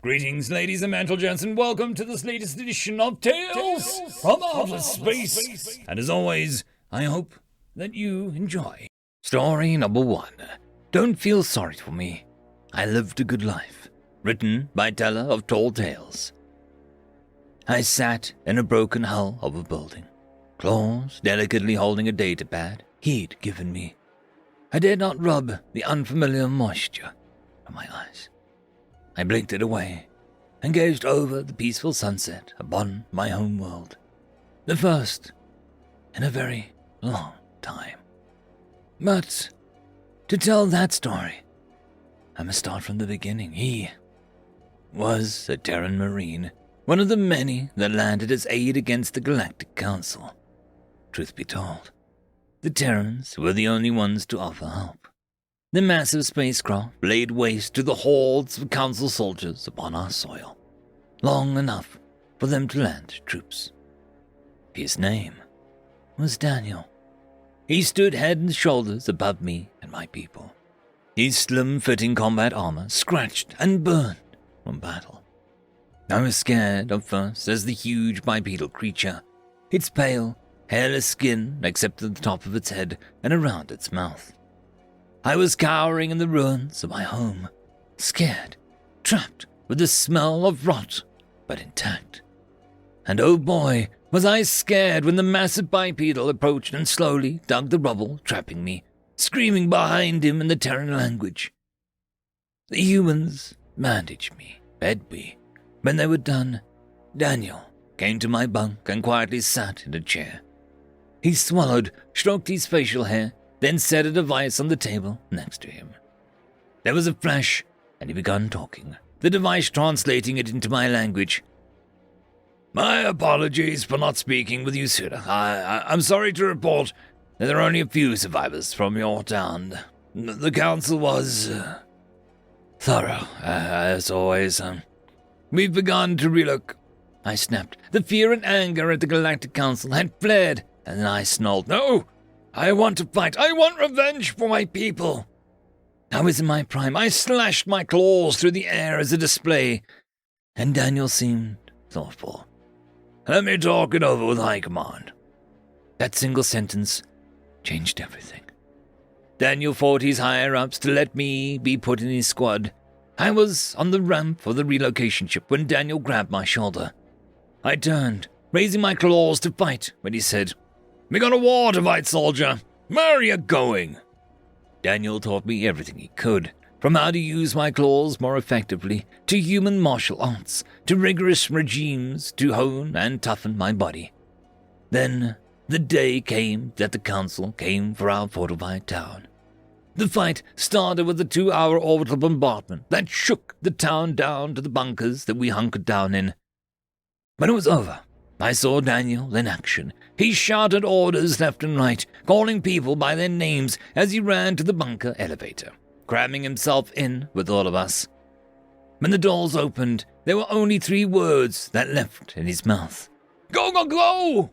Greetings, ladies and gentlemen, and welcome to this latest edition of Tales from Outer Space. And as always, I hope that you enjoy. Story number 1. Don't feel sorry for me. I lived a good life. Written by teller of tall tales. I sat in a broken hull of a building, claws delicately holding a datapad he'd given me. I dared not rub the unfamiliar moisture from my eyes. I blinked it away and gazed over the peaceful sunset upon my home world. The first in a very long time. But to tell that story, I must start from the beginning. He was a Terran Marine, one of the many that landed as aid against the Galactic Council. Truth be told, the Terrans were the only ones to offer help. The massive spacecraft laid waste to the hordes of Council soldiers upon our soil, long enough for them to land troops. His name was Daniel. He stood head and shoulders above me and my people. His slim-fitting combat armor scratched and burned from battle. I was scared at first as the huge bipedal creature, its pale, hairless skin except at the top of its head and around its mouth. I was cowering in the ruins of my home, scared, trapped with the smell of rot, but intact. And oh boy, was I scared when the massive bipedal approached and slowly dug the rubble, trapping me, screaming behind him in the Terran language. The humans bandaged me, fed me. When they were done, Daniel came to my bunk and quietly sat in a chair. He swallowed, stroked his facial hair, then set a device on the table next to him. There was a flash, and he began talking, the device translating it into my language. My apologies for not speaking with you sooner. I'm sorry to report that there are only a few survivors from your town. The council was thorough, as always. We've begun to relook. I snapped. The fear and anger at the Galactic Council had fled, and then I snarled, No! I want to fight. I want revenge for my people. I was in my prime. I slashed my claws through the air as a display, and Daniel seemed thoughtful. Let me talk it over with High Command. That single sentence changed everything. Daniel fought his higher-ups to let me be put in his squad. I was on the ramp for the relocation ship when Daniel grabbed my shoulder. I turned, raising my claws to fight when he said, We got a war to fight, soldier. Where are you going? Daniel taught me everything he could, from how to use my claws more effectively, to human martial arts, to rigorous regimes to hone and toughen my body. Then the day came that the council came for our fortified town. The fight started with a 2-hour orbital bombardment that shook the town down to the bunkers that we hunkered down in. When it was over, I saw Daniel in action. He shouted orders left and right, calling people by their names as he ran to the bunker elevator, cramming himself in with all of us. When the doors opened, there were only 3 words that left in his mouth. Go, go, go!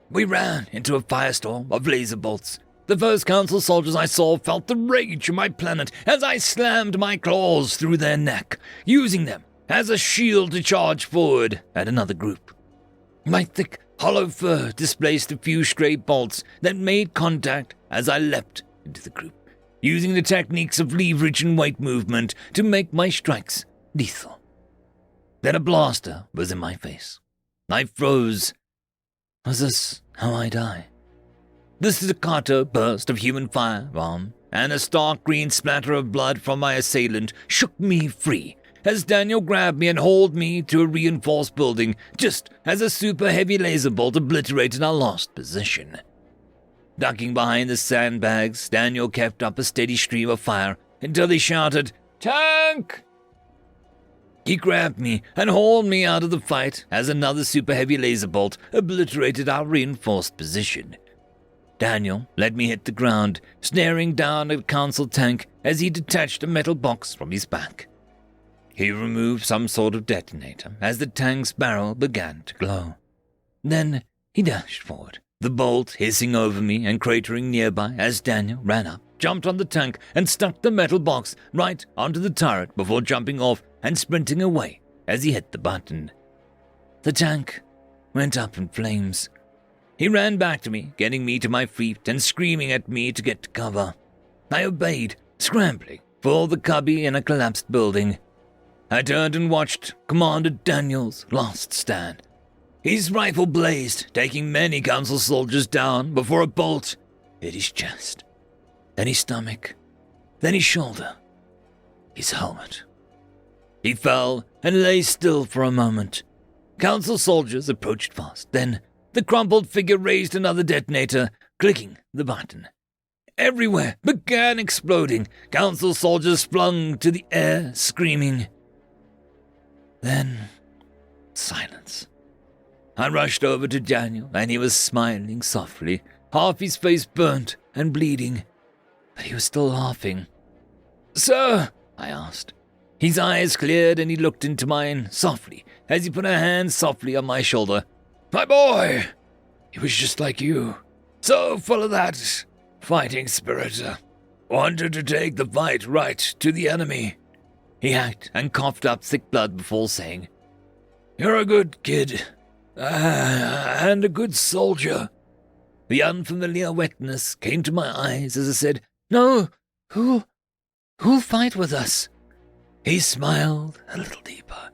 We ran into a firestorm of laser bolts. The first council soldiers I saw felt the rage of my planet as I slammed my claws through their neck, using them as a shield to charge forward at another group. My thick, hollow fur displaced a few stray bolts that made contact as I leapt into the group, using the techniques of leverage and weight movement to make my strikes lethal. Then a blaster was in my face. I froze. Was this how I die? The staccato burst of human firearm and a stark green splatter of blood from my assailant shook me free as Daniel grabbed me and hauled me to a reinforced building just as a super heavy laser bolt obliterated our lost position. Ducking behind the sandbags, Daniel kept up a steady stream of fire until he shouted, Tank! He grabbed me and hauled me out of the fight as another super heavy laser bolt obliterated our reinforced position. Daniel let me hit the ground, staring down at a council tank as he detached a metal box from his back. He removed some sort of detonator as the tank's barrel began to glow. Then he dashed forward, the bolt hissing over me and cratering nearby as Daniel ran up, jumped on the tank, and stuck the metal box right onto the turret before jumping off and sprinting away as he hit the button. The tank went up in flames. He ran back to me, getting me to my feet and screaming at me to get to cover. I obeyed, scrambling for the cubby in a collapsed building. I turned and watched Commander Daniel's last stand. His rifle blazed, taking many council soldiers down before a bolt hit his chest, then his stomach, then his shoulder, his helmet. He fell and lay still for a moment. Council soldiers approached fast. Then the crumpled figure raised another detonator, clicking the button. Everywhere began exploding. Council soldiers flung to the air, screaming. Then silence. I rushed over to Daniel, and he was smiling softly, half his face burnt and bleeding, but he was still laughing. "Sir," I asked. His eyes cleared and he looked into mine softly as he put a hand softly on my shoulder. "My boy, he was just like you, so full of that fighting spirit. Wanted to take the fight right to the enemy." He hacked and coughed up thick blood before saying, "You're a good kid, and a good soldier." The unfamiliar wetness came to my eyes as I said, "No, who'll fight with us?" He smiled a little deeper.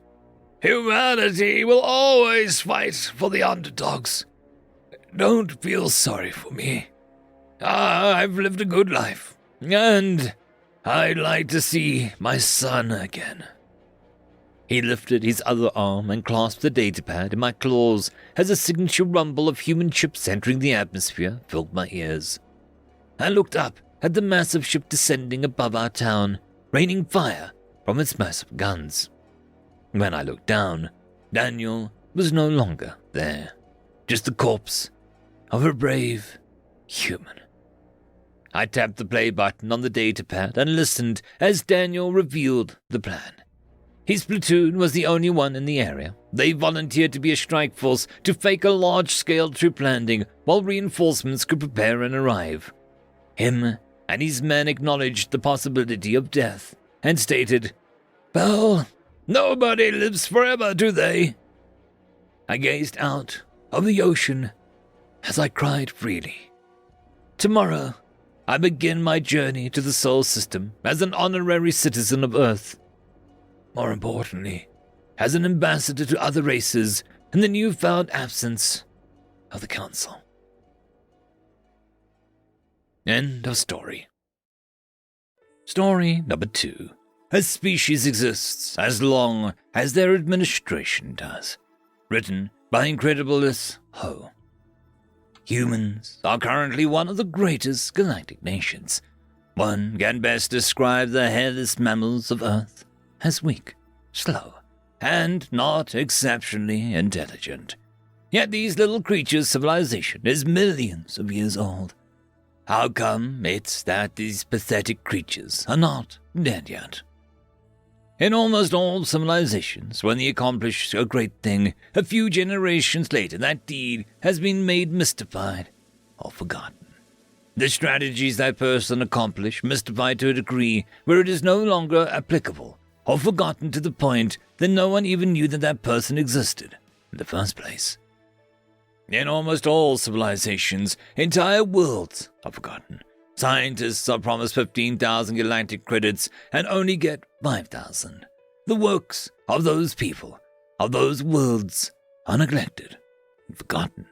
"Humanity will always fight for the underdogs. Don't feel sorry for me. I've lived a good life, and I'd like to see my son again." He lifted his other arm and clasped the datapad in my claws as a signature rumble of human ships entering the atmosphere filled my ears. I looked up at the massive ship descending above our town, raining fire from its massive guns. When I looked down, Daniel was no longer there, just the corpse of a brave human. I tapped the play button on the datapad and listened as Daniel revealed the plan. His platoon was the only one in the area. They volunteered to be a strike force to fake a large-scale troop landing while reinforcements could prepare and arrive. Him and his men acknowledged the possibility of death and stated, "Well, nobody lives forever, do they?" I gazed out of the ocean as I cried freely. Tomorrow, I begin my journey to the Sol system as an honorary citizen of Earth. More importantly, as an ambassador to other races in the newfound absence of the Council. End of story. Story number 2. A species exists as long as their administration does. Written by Incredibilis Ho. Humans are currently one of the greatest galactic nations. One can best describe the hairless mammals of Earth as weak, slow, and not exceptionally intelligent. Yet these little creatures' civilization is millions of years old. How come it's that these pathetic creatures are not dead yet? In almost all civilizations, when they accomplish a great thing, a few generations later that deed has been made mystified or forgotten. The strategies that person accomplish mystified to a degree where it is no longer applicable, or forgotten to the point that no one even knew that that person existed in the first place. In almost all civilizations, entire worlds are forgotten. Scientists are promised 15,000 galactic credits and only get 5,000. The works of those people, of those worlds, are neglected and forgotten.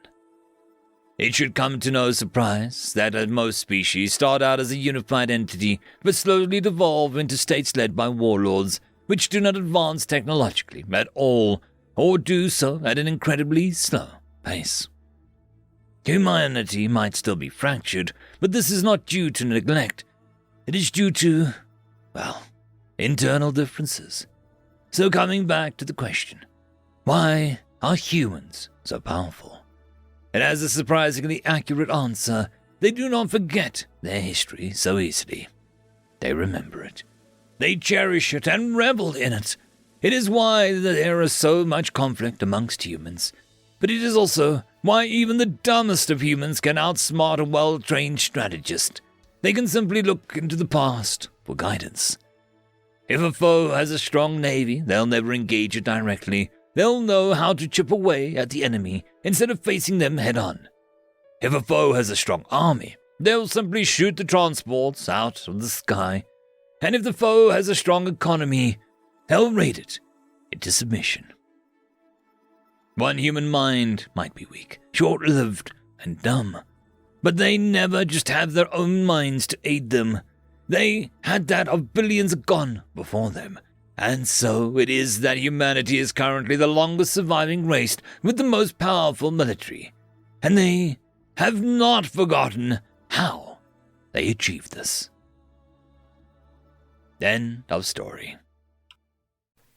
It should come to no surprise that most species start out as a unified entity, but slowly devolve into states led by warlords, which do not advance technologically at all, or do so at an incredibly slow pace. Humanity might still be fractured, but this is not due to neglect. It is due to, internal differences. So coming back to the question, why are humans so powerful? It has a surprisingly accurate answer. They do not forget their history so easily. They remember it. They cherish it and revel in it. It is why there is so much conflict amongst humans. But it is also why even the dumbest of humans can outsmart a well-trained strategist. They can simply look into the past for guidance. If a foe has a strong navy, they'll never engage it directly. They'll know how to chip away at the enemy instead of facing them head-on. If a foe has a strong army, they'll simply shoot the transports out of the sky. And if the foe has a strong economy, they'll raid it into submission. One human mind might be weak, short-lived, and dumb, but they never just have their own minds to aid them. They had that of billions gone before them, and so it is that humanity is currently the longest surviving race with the most powerful military, and they have not forgotten how they achieved this. End of story.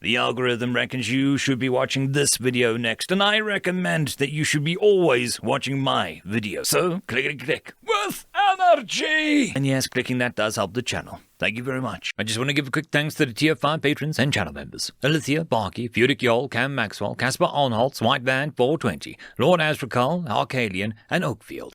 The algorithm reckons you should be watching this video next, and I recommend that you should be always watching my video. So, click with energy! And yes, clicking that does help the channel. Thank you very much. I just want to give a quick thanks to the Tier 5 patrons and channel members. Alithia, Barky, Fudic Yol, Cam Maxwell, Caspar Onholtz, White Van 420, Lord Asrakal, Arcadian, and Oakfield.